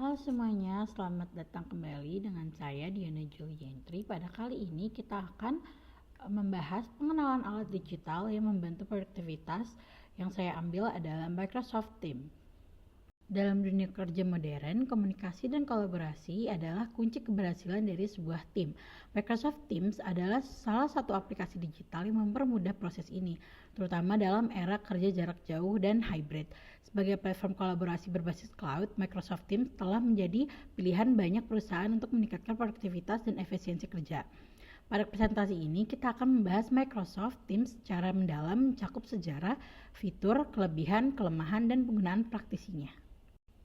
Halo semuanya, selamat datang kembali dengan saya Diana Julientri. Pada kali ini kita akan membahas pengenalan alat digital yang membantu produktivitas. Yang saya ambil adalah Microsoft Teams. Dalam dunia kerja modern, komunikasi dan kolaborasi adalah kunci keberhasilan dari sebuah tim. Microsoft Teams adalah salah satu aplikasi digital yang mempermudah proses ini, terutama dalam era kerja jarak jauh dan hybrid. Sebagai platform kolaborasi berbasis cloud, Microsoft Teams telah menjadi pilihan banyak perusahaan untuk meningkatkan produktivitas dan efisiensi kerja. Pada presentasi ini, kita akan membahas Microsoft Teams secara mendalam, mencakup sejarah, fitur, kelebihan, kelemahan, dan penggunaan praktisinya.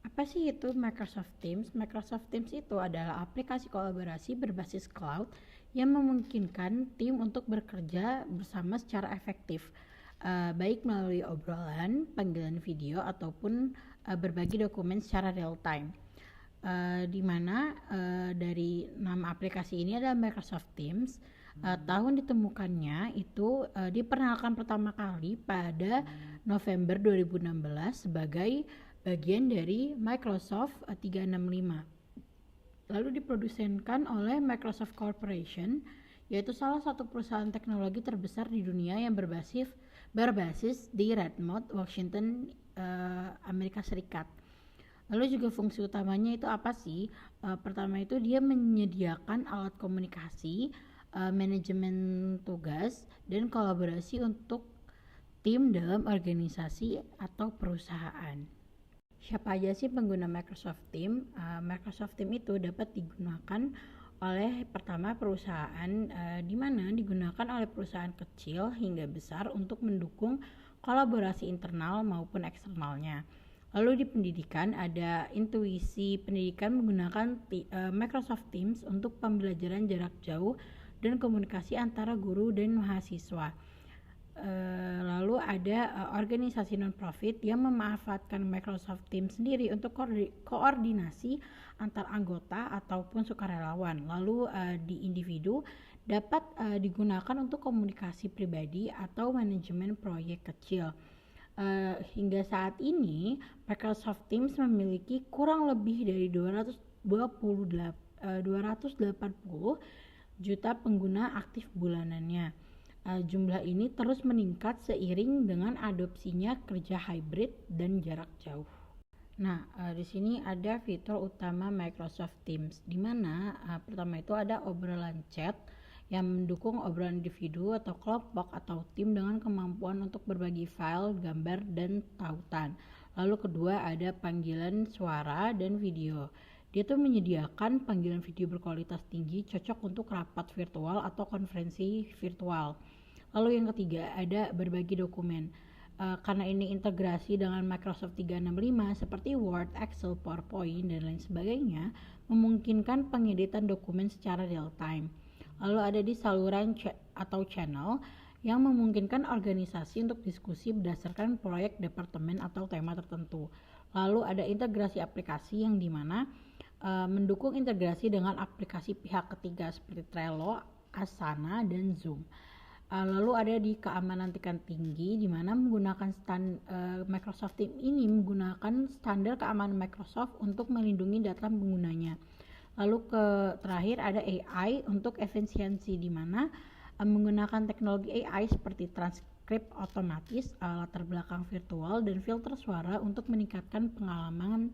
Apa sih itu Microsoft Teams? Microsoft Teams itu adalah aplikasi kolaborasi berbasis cloud yang memungkinkan tim untuk bekerja bersama secara efektif, baik melalui obrolan, panggilan video, ataupun berbagi dokumen secara real time. Di mana dari nama aplikasi ini adalah Microsoft Teams. Tahun ditemukannya itu diperkenalkan pertama kali pada November 2016 sebagai bagian dari Microsoft 365. Lalu diprodusenkan oleh Microsoft Corporation, yaitu salah satu perusahaan teknologi terbesar di dunia yang berbasis di Redmond, Washington, Amerika Serikat. Lalu juga fungsi utamanya itu apa sih? Pertama itu dia menyediakan alat komunikasi, manajemen tugas, dan kolaborasi untuk tim dalam organisasi atau perusahaan. Siapa aja sih pengguna Microsoft Teams? Microsoft Teams itu dapat digunakan oleh pertama perusahaan, di mana digunakan oleh perusahaan kecil hingga besar untuk mendukung kolaborasi internal maupun eksternalnya. Lalu di pendidikan ada Intuisi Pendidikan menggunakan Microsoft Teams untuk pembelajaran jarak jauh dan komunikasi antara guru dan mahasiswa. Lalu ada organisasi non-profit yang memanfaatkan Microsoft Teams sendiri untuk koordinasi antar anggota ataupun sukarelawan. Lalu di individu dapat digunakan untuk komunikasi pribadi atau manajemen proyek kecil. Hingga saat ini Microsoft Teams memiliki kurang lebih dari 280 juta pengguna aktif bulanannya. Jumlah ini terus meningkat seiring dengan adopsinya kerja hybrid dan jarak jauh. Nah, di sini ada fitur utama Microsoft Teams, di mana pertama itu ada obrolan chat yang mendukung obrolan individu atau kelompok atau tim dengan kemampuan untuk berbagi file, gambar, dan tautan. Lalu kedua ada panggilan suara dan video. Dia tuh menyediakan panggilan video berkualitas tinggi cocok untuk rapat virtual atau konferensi virtual. Lalu yang ketiga ada berbagi dokumen. Karena ini integrasi dengan Microsoft 365 seperti Word, Excel, PowerPoint, dan lain sebagainya, memungkinkan pengeditan dokumen secara real time. Lalu ada di saluran atau channel yang memungkinkan organisasi untuk diskusi berdasarkan proyek, departemen, atau tema tertentu. Lalu ada integrasi aplikasi yang dimana mendukung integrasi dengan aplikasi pihak ketiga seperti Trello, Asana, dan Zoom. Lalu ada di keamanan tingkat tinggi, di mana menggunakan Microsoft Teams ini menggunakan standar keamanan Microsoft untuk melindungi data penggunanya. Lalu terakhir ada AI untuk efisiensi, di mana menggunakan teknologi AI seperti transkrip otomatis, latar belakang virtual, dan filter suara untuk meningkatkan pengalaman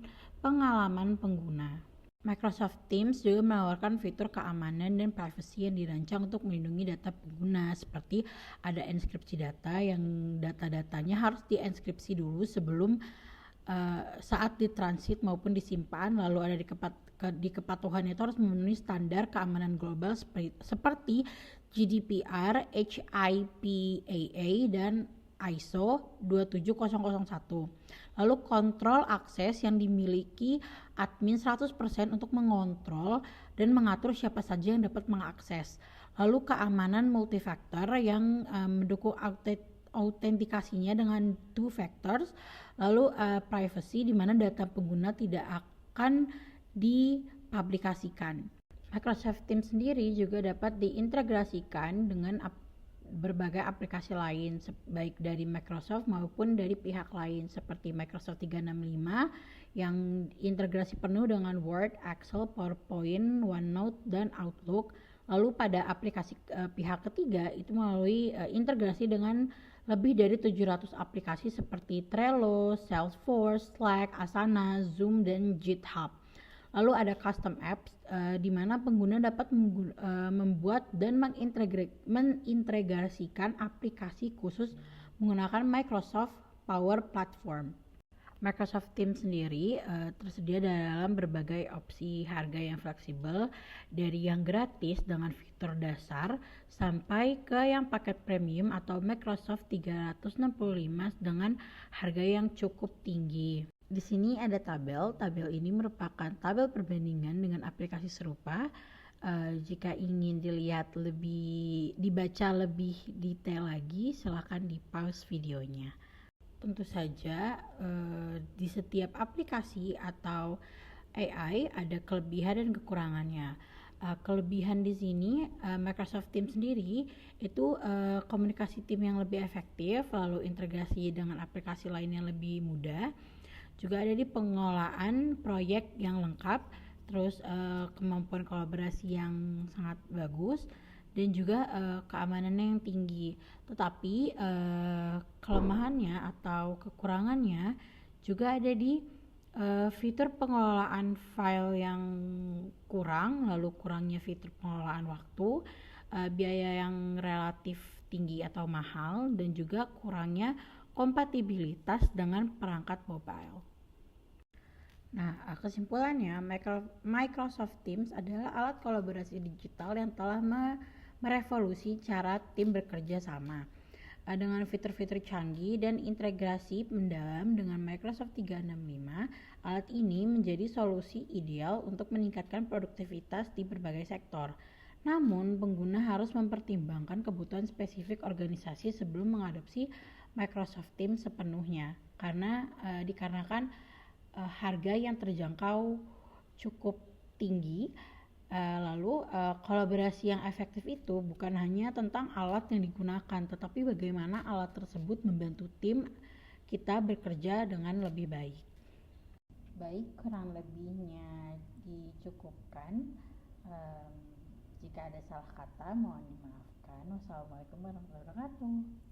pengguna. Microsoft Teams juga menawarkan fitur keamanan dan privasi yang dirancang untuk melindungi data pengguna, seperti ada enkripsi data yang data-datanya harus dienkripsi dulu sebelum saat ditransit maupun disimpan. Lalu ada di kepatuhan itu harus memenuhi standar keamanan global seperti GDPR, HIPAA, dan ISO 27001. Lalu kontrol akses yang dimiliki admin 100% untuk mengontrol dan mengatur siapa saja yang dapat mengakses. Lalu keamanan multifaktor yang mendukung autentikasinya dengan two factors. Lalu privacy, di mana data pengguna tidak akan dipublikasikan. Microsoft Teams sendiri juga dapat diintegrasikan dengan berbagai aplikasi lain, baik dari Microsoft maupun dari pihak lain seperti Microsoft 365 yang integrasi penuh dengan Word, Excel, PowerPoint, OneNote, dan Outlook. Lalu pada aplikasi pihak ketiga itu melalui integrasi dengan lebih dari 700 aplikasi seperti Trello, Salesforce, Slack, Asana, Zoom, dan GitHub. Lalu ada custom apps di mana pengguna dapat membuat dan mengintegrasikan aplikasi khusus menggunakan Microsoft Power Platform. Microsoft Teams sendiri tersedia dalam berbagai opsi harga yang fleksibel, dari yang gratis dengan fitur dasar sampai ke yang paket premium atau Microsoft 365 dengan harga yang cukup tinggi. Di sini ada tabel. Tabel ini merupakan tabel perbandingan dengan aplikasi serupa. Jika ingin dibaca lebih detail lagi, silakan di pause videonya. Tentu saja di setiap aplikasi atau AI ada kelebihan dan kekurangannya. Kelebihan di sini Microsoft Teams sendiri itu komunikasi tim yang lebih efektif, lalu integrasi dengan aplikasi lain yang lebih mudah. Juga ada di pengelolaan proyek yang lengkap, terus kemampuan kolaborasi yang sangat bagus, dan juga keamanannya yang tinggi. Tetapi kelemahannya atau kekurangannya juga ada di fitur pengelolaan file yang kurang, lalu kurangnya fitur pengelolaan waktu, biaya yang relatif tinggi atau mahal, dan juga kurangnya kompatibilitas dengan perangkat mobile. Nah, kesimpulannya Microsoft Teams adalah alat kolaborasi digital yang telah merevolusi cara tim bekerja sama. Dengan fitur-fitur canggih dan integrasi mendalam dengan Microsoft 365, alat ini menjadi solusi ideal untuk meningkatkan produktivitas di berbagai sektor. Namun, pengguna harus mempertimbangkan kebutuhan spesifik organisasi sebelum mengadopsi Microsoft Teams sepenuhnya, dikarenakan harga yang terjangkau cukup tinggi. Lalu kolaborasi yang efektif itu bukan hanya tentang alat yang digunakan, tetapi bagaimana alat tersebut membantu tim kita bekerja dengan lebih baik. Baik, kurang lebihnya dicukupkan. Jika ada salah kata, mohon dimaafkan. Wassalamualaikum warahmatullahi wabarakatuh.